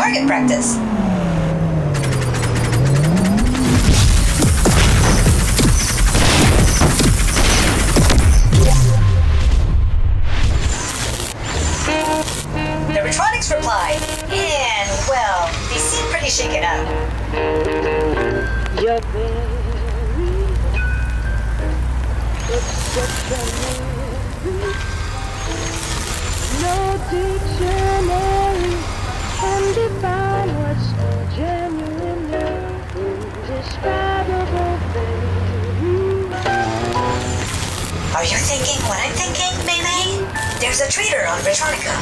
target practice. The Retronics replied, and, well, they seem pretty shaken up. You're very exceptional. No dictionary can define what's genuinely indescribable, baby. Are you thinking what I'm thinking, May? There's a trader on Retronika.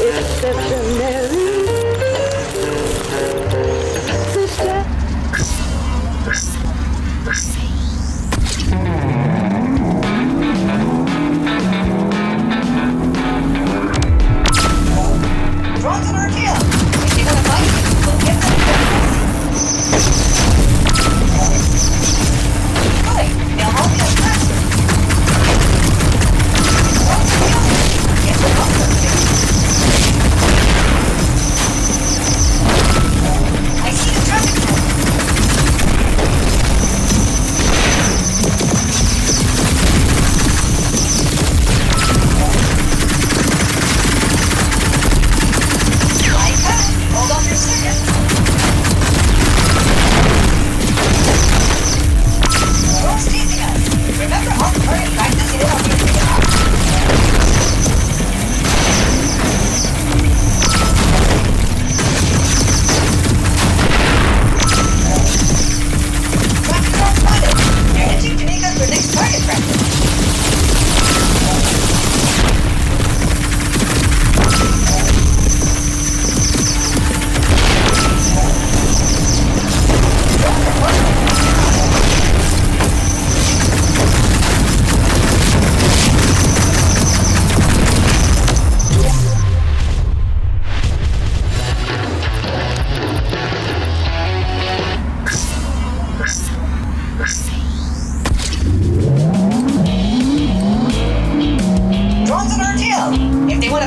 Exceptionally. Drones on our tail. If you're gonna fight, we'll get them. Good. They'll all be on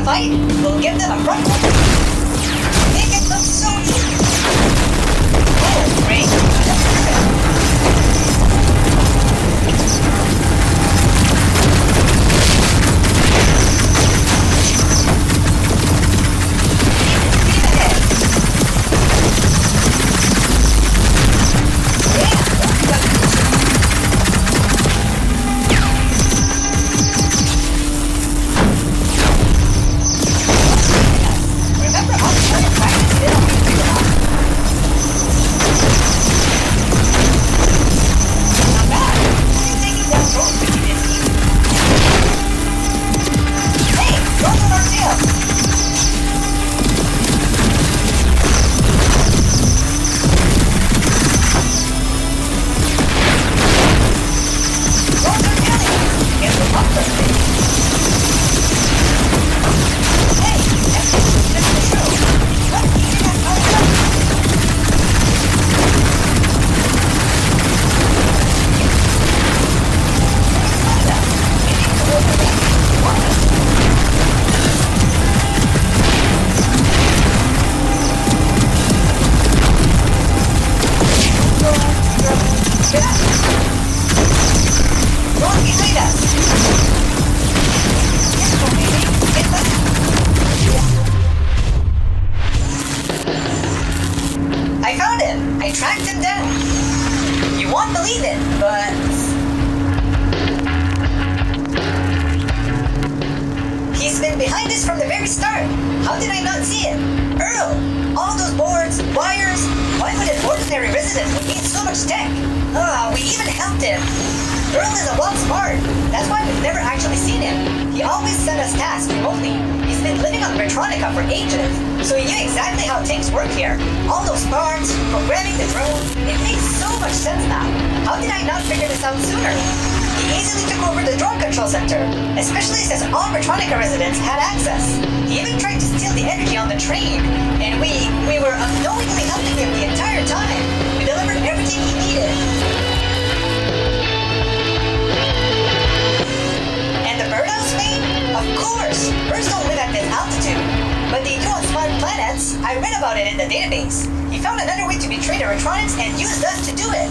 a fight, we'll give them a front one. Make it look so easy. Oh, great. I found him! I tracked him down! You won't believe it, but... he's been behind us from the very start! How did I not see him? Earl! All those boards, wires... why would an ordinary resident need so much tech? We even helped him! Earl is a wild smart. That's why we've never actually seen him. He always sent us tasks remotely. He's been living on Retronika for ages, so he knew exactly how things work here. All those parts, programming the drone, it makes so much sense now. How did I not figure this out sooner? He easily took over the drone control center, especially since all Retronika residents had access. He even tried to steal the energy on the train, and we were unknowingly helping him the entire time. We delivered everything he needed. And the birdhouse main? Of course! Birds don't live at this altitude. But they do on smart planets. I read about it in the database. He found another way to betray the Retronics and used us to do it.